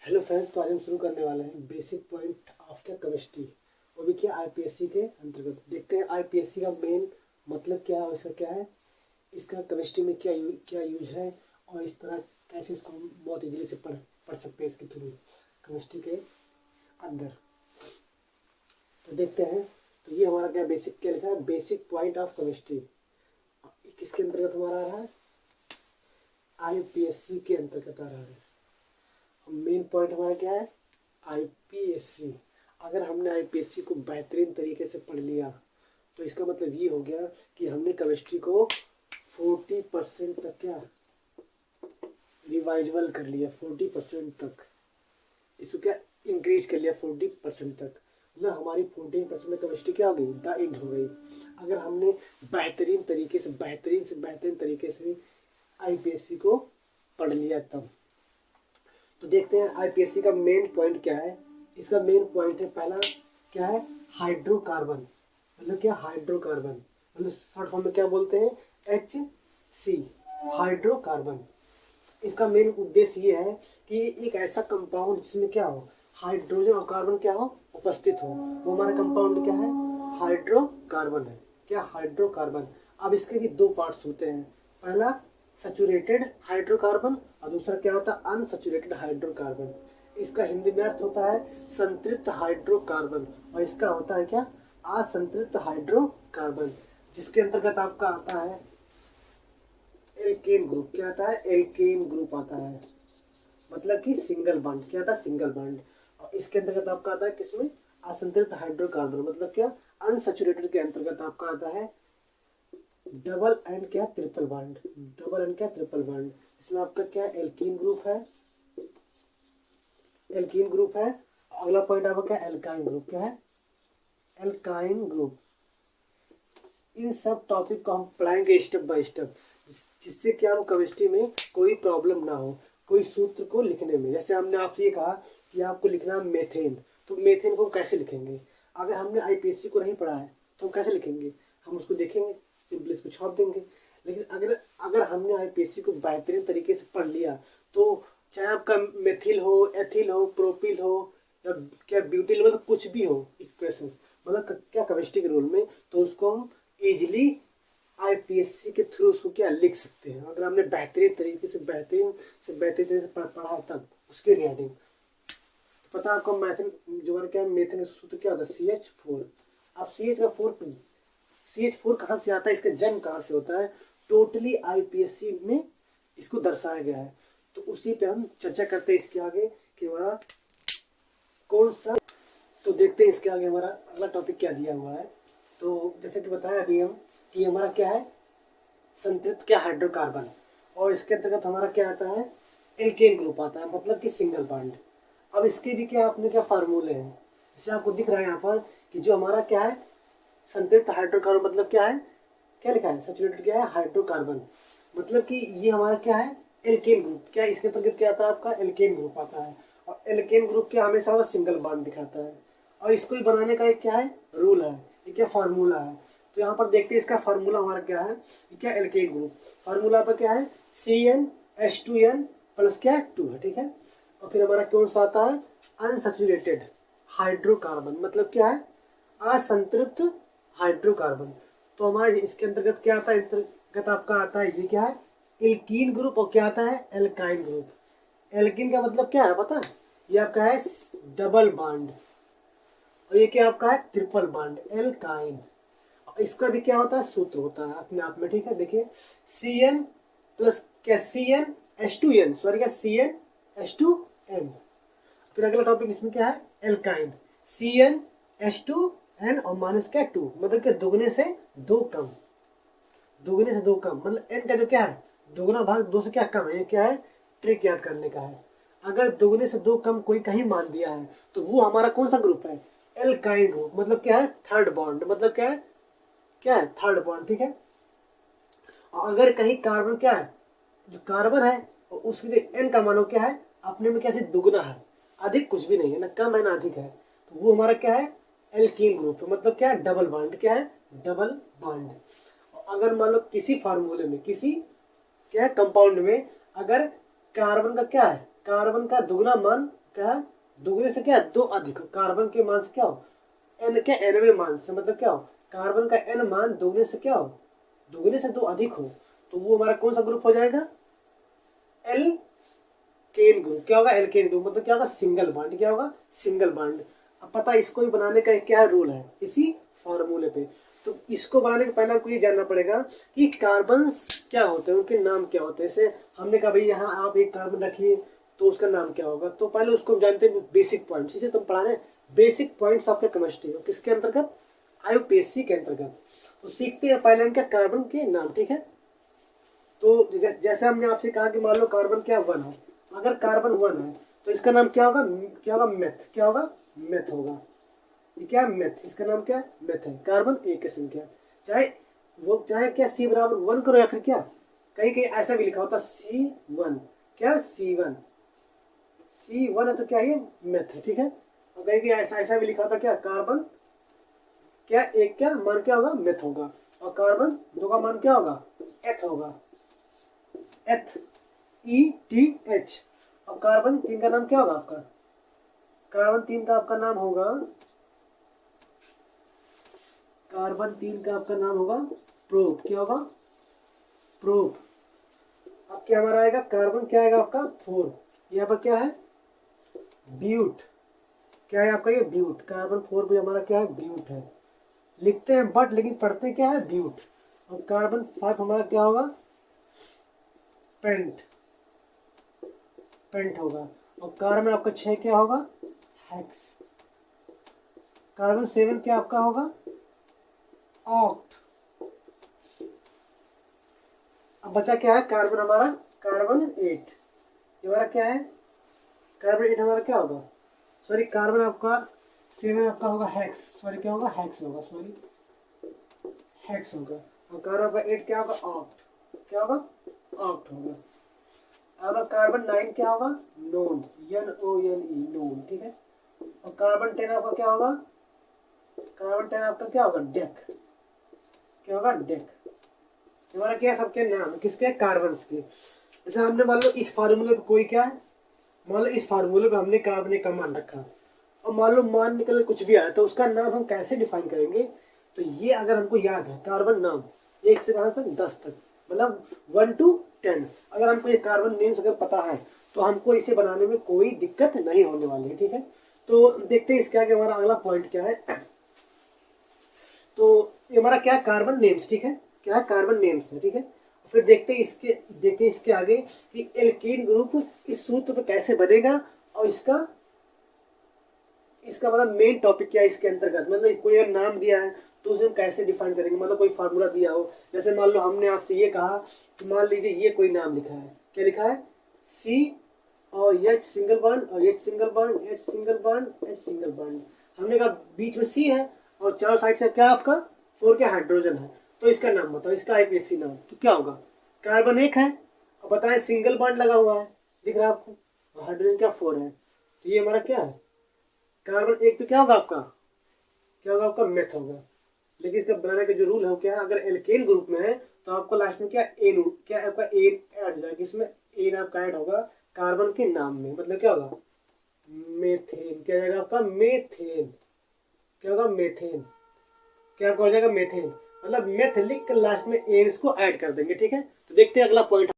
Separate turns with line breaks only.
Hello friends, तो आज हम शुरू करने वाले हैं बेसिक पॉइंट ऑफ क्या केमिस्ट्री। वो भी क्या आईपीएससी के अंतर्गत। देखते हैं आईपीएससी का मेन मतलब क्या है और इसका क्या है, इसका केमिस्ट्री में क्या यूज है और इस तरह कैसे इसको हम बहुत इजीली से पढ़ सकते हैं इसके थ्रू केमिस्ट्री के अंदर। तो देखते हैं। तो ये हमारा क्या बेसिक क्या लिखा है, बेसिक पॉइंट ऑफ केमिस्ट्री। किसके अंतर्गत हमारा आ रहा है, आईपीएससी के अंतर्गत आ रहा है। मेन पॉइंट हमारा क्या है, आईपीएससी। अगर हमने आईपीएससी को बेहतरीन तरीके से पढ़ लिया तो इसका मतलब ये हो गया कि हमने केमिस्ट्री को 40% तक क्या रिवाइजल कर लिया। 40% तक इसको क्या इंक्रीज कर लिया, 40% तक। मतलब हमारी 14% में केमिस्ट्री क्या हो गई, द एंड हो गई। अगर हमने बेहतरीन से बेहतरीन तरीके से आईपीएससी को पढ़ लिया तब। तो देखते हैं आईपीएससी का मेन पॉइंट क्या है। इसका मेन पॉइंट है, पहला क्या है, हाइड्रोकार्बन। मतलब क्या, हाइड्रोकार्बन मतलब शॉर्ट फॉर्म में क्या बोलते हैं, HC, हाइड्रोकार्बन। इसका मेन उद्देश्य ये है कि एक ऐसा कंपाउंड जिसमें क्या हो, हाइड्रोजन और कार्बन क्या हो, उपस्थित हो। वो हमारा कंपाउंड क्या है, हाइड्रोकार्बन है। क्या, हाइड्रोकार्बन। अब इसके भी दो पार्ट्स होते हैं। पहला सैचुरेटेड हाइड्रोकार्बन और दूसरा क्या होता है, अनसैचुरेटेड हाइड्रोकार्बन। इसका हिंदी में अर्थ होता है संतृप्त हाइड्रोकार्बन और इसका होता है क्या, असंतृप्त हाइड्रोकार्बन। जिसके अंतर्गत आपका आता है एल्केन ग्रुप। क्या आता है, एल्केन ग्रुप आता है। मतलब कि सिंगल बॉन्ड। क्या आता है, सिंगल बॉन्ड। और इसके अंतर्गत आपका आता है किसमें, असंतृप्त हाइड्रोकार्बन। मतलब क्या, अनसैचुरेटेड के अंतर्गत आपका आता है डबल एंड क्या, ट्रिपल बॉन्ड। डबल एंड क्या, ट्रिपल बॉन्ड। इसमें आपका क्या, एल्कीन ग्रुप है, एल्कीन ग्रुप है। अगला पॉइंट आपका क्या, एल्काइन ग्रुप। क्या है, एल्काइन ग्रुप। इन सब टॉपिक को हम पढ़ाएंगे स्टेप बाय स्टेप, जिससे क्या हो, केमिस्ट्री में कोई प्रॉब्लम ना हो कोई सूत्र को लिखने में। जैसे हमने आपसे ये कहा कि आपको लिखना है मेथेन, तो मेथेन को कैसे लिखेंगे। अगर हमने आईपीएससी को नहीं पढ़ा है तो हम कैसे लिखेंगे, हम उसको देखेंगे, सिंपली इसको छाप देंगे। लेकिन अगर अगर हमने आईपीएससी को बेहतरीन तरीके से पढ़ लिया तो चाहे आपका मेथिल हो, एथिल हो, प्रोपिल हो या क्या ब्यूटिल, मतलब कुछ भी हो इक्वेशंस, मतलब क्या केमिस्ट्री के रूल में, तो उसको हम इजिली आईपीएससी के थ्रू उसको क्या लिख सकते हैं। अगर हमने बेहतरीन तरीके से पढ़ा है तब उसके रिगार्डिंग। तो पता है आपको मैथन जो बार क्या, मेथन का सूत्र क्या होता है, CH4। अब CH4 कहाँ से आता है, इसका जन्म कहाँ से होता है, टोटली आईपीएससी में इसको दर्शाया गया है। तो उसी पे हम चर्चा करते हैं इसके आगे कि हमारा कौन सा। तो देखते हैं इसके आगे हमारा अगला टॉपिक क्या दिया हुआ है। तो जैसे कि बताया अभी हम कि हमारा क्या है, संतृप्त क्या, हाइड्रोकार्बन। और इसके अंतर्गत हमारा क्या आता है, एल्केन ग्रुप आता है, मतलब कि सिंगल बॉन्ड। अब इसके भी क्या आपने क्या फार्मूले हैं, जैसे आपको दिख रहा है यहाँ पर कि जो हमारा क्या है, संतृप्त हाइड्रोकार्बन मतलब क्या है, क्या लिखा है, सैचुरेटेड क्या है, हाइड्रोकार्बन। मतलब कि ये हमारा क्या है, एल्केन ग्रुप। क्या इसके अंतर्गत क्या आता है, आपका एल्केन ग्रुप आता है। और एल्केन ग्रुप क्या हमेशा सिंगल बॉन्ड दिखाता है। और इसको ही बनाने का एक क्या है, रूल है, ये क्या फार्मूला है। तो यहाँ पर देखते हैं इसका फार्मूला हमारा क्या है, क्या, एल्केन ग्रुप। फार्मूला पर क्या है, CnH2n प्लस क्या है 2 है, ठीक है। और फिर हमारा कौन सा आता है, अनसैचुरेटेड हाइड्रोकार्बन। मतलब क्या है, असंतृप्त हाइड्रोकार्बन। तो हमारे इसके अंतर्गत क्या आता है, अंतर्गत आपका आता है ये क्या है, एल्कीन ग्रुप। और क्या आता है, एल्काइन ग्रुप। एल्कीन का मतलब क्या है पता है, ये आपका है डबल बॉन्ड और ये क्या आपका है, ट्रिपल बॉन्ड, एल्काइन। इसका भी क्या होता है, सूत्र होता है अपने आप में, ठीक है। देखिए Cn प्लस क्या, CnH2n, सॉरी क्या, CnH2n। फिर अगला टॉपिक इसमें क्या है, एल्काइन, CnH2n और माइनस क्या 2, मतलब क्या दुगने से दो कम। दुगने से दो कम मतलब n का जो क्या है, दुगना भाग दो से क्या कम है, ये क्या है, ट्रिक याद करने का है। अगर दुगने से दो कम कोई कहीं मान दिया है तो वो हमारा कौन सा ग्रुप है, एल्काइन ग्रुप। मतलब क्या है, थर्ड बॉन्ड। मतलब क्या है, क्या है, थर्ड बॉन्ड, ठीक है। और अगर कहीं कार्बन क्या है, जो कार्बन है उसकी जो एन का मान क्या है, अपने में कैसे दुगना है, अधिक कुछ भी नहीं है, ना कम है ना अधिक है। तो वो हमारा क्या है, एल्कीन ग्रुप है। मतलब क्या है, डबल बॉन्ड। क्या है, डबल बॉन्ड। अगर मान लो किसी फार्मूले में, किसी क्या है कंपाउंड में, अगर कार्बन का क्या है, कार्बन का दुगना मान क्या है, दुगने से क्या है, 2 अधिक हो, कार्बन के मान से क्या हो, n के nवें मान से, मतलब क्या हो, कार्बन का n मान दुगने से क्या हो, दुगने से 2 अधिक हो, तो वो हमारा कौन सा ग्रुप हो जाएगा, एल्केन ग्रुप। क्या होगा, एल्केन ग्रुप, मतलब क्या होगा, सिंगल बॉन्ड। क्या होगा, सिंगल बॉन्ड। अब पता है इसको ही बनाने का क्या रूल है, इसी फॉर्मूले पे। तो इसको बनाने के पहले आपको ये जानना पड़ेगा कि कार्बन क्या होते हैं, उनके नाम क्या होते हैं। जैसे हमने कहा भाई यहाँ आप एक कार्बन रखिए तो उसका नाम क्या होगा, तो पहले उसको हम जानते हैं बेसिक पॉइंट्स। इसे तुम पढ़ा रहे हैं बेसिक पॉइंट्स ऑफ केमिस्ट्री, किसके अंतर्गत, आईयूपीएससी के अंतर्गत। तो सीखते हैं पहले हम क्या, कार्बन के नाम, ठीक है। तो जैसे हमने आपसे कहा कि मान लो कार्बन क्या 1 है, अगर कार्बन 1 है तो इसका नाम क्या होगा, क्या होगा, मेथ। क्या होगा, मेथ होगा। ये क्या है, मेथ, इसका नाम क्या है, मेथ है। कार्बन एक की संख्या, चाहे वो चाहे क्या C=1 करो या फिर क्या, कहीं कहीं ऐसा भी लिखा होता C1, क्या C1, C1 है तो क्या ये मेथ है, ठीक है। और कहीं कहीं ऐसा ऐसा भी लिखा होता क्या, कार्बन क्या एक क्या मान क्या होगा, मेथ होगा, और कार्बन 2 का मान क्या होगा, एथ होगा, एथ, ETH। और कार्बन 3 का नाम क्या होगा आपका, कार्बन 3 का आपका नाम होगा, कार्बन 3 का आपका नाम होगा प्रोप। क्या होगा, प्रोप। अब क्या हमारा आएगा, कार्बन क्या आएगा आपका 4, यहाँ पर क्या है, ब्यूट। क्या है आपका ये, ब्यूट। कार्बन 4 भी हमारा क्या है, ब्यूट है। लिखते हैं बट लेकिन पढ़ते क्या है, ब्यूट। और कार्बन 5 हमारा क्या होगा, पेंट, पेंट होगा। और कार्बन आपका 6 क्या होगा, हेक्स। कार्बन 7 क्या आपका होगा, ऑक्ट। अब बचा क्या है, कार्बन हमारा, कार्बन 8 ये हमारा क्या है, कार्बन 8 हमारा क्या होगा, सॉरी कार्बन आपका 7 आपका होगा हेक्स, सॉरी क्या होगा, हेक्स होगा, सॉरी हेक्स होगा। और कार्बन आपका 8 क्या होगा, ऑक्ट। क्या होगा, ऑक्ट होगा। अब कार्बन 9 क्या होगा, नोन, NONE, नोन, ठीक है। और कार्बन 10 आपका क्या होगा, कार्बन 10 आपका क्या होगा, डेक। क्या होगा, डेक। हमारा क्या है, सबके नाम किसके, कार्बन के। जैसे हमने मान लो इस फार्मूले पे कोई क्या है, मान लो इस फार्मूले पे हमने कार्बन का मान रखा, और मान लो मान निकल कुछ भी आया, तो उसका नाम हम कैसे डिफाइन करेंगे। तो ये अगर हमको याद है कार्बन नाम 1 से कहाँ तक 10 तक, मतलब 1 to 10, अगर हमको ये कार्बन नेम्स अगर पता है तो हमको इसे बनाने में कोई दिक्कत नहीं होने वाली है, ठीक है। तो देखते हैं इसके आगे हमारा अगला पॉइंट क्या है। तो ये हमारा क्या है, कार्बन नेम्स, ठीक है। क्या है, कार्बन नेम्स है, ठीक है। फिर देखते हैं इसके आगे कि एल्केन ग्रुप इस सूत्र पे कैसे बनेगा, और इसका इसका मतलब मेन टॉपिक क्या है इसके अंतर्गत, मतलब कोई अगर नाम दिया है तो उसे हम कैसे डिफाइन करेंगे, मतलब कोई फार्मूला दिया हो। जैसे मान लो हमने आपसे ये कहा कि मान लीजिए ये कोई नाम लिखा है, क्या लिखा है, C और H सिंगल बॉन्ड और H single bond, H single bond, H single bond. हमने कहा बीच में C है और चारों साइड से क्या आपका 4 क्या हाइड्रोजन है, तो इसका नाम बताओ, इसका आईपीएससी नाम तो क्या होगा, कार्बन 1 है और बताएं सिंगल बॉन्ड लगा हुआ है, दिख रहा है आपको, और हाइड्रोजन क्या 4 है, तो ये हमारा क्या है, कार्बन 1 पे क्या होगा आपका, क्या होगा आपका, मेथ होगा। लेकिन इसका बनाने का जो रूल है वो क्या है, अगर एल्केन ग्रुप में है तो आपको लास्ट में क्या एन, क्या आपका एन ऐड हो जाएगा, इसमें एन आपका ऐड होगा कार्बन के नाम में, मतलब क्या होगा, मेथेन। क्या जाएगा आपका, मेथेन। क्या होगा, मेथेन। क्या आपका हो जाएगा, मेथेन। मतलब मेथ लिख कर लास्ट में एन इसको ऐड कर देंगे, ठीक है। तो देखते हैं अगला पॉइंट।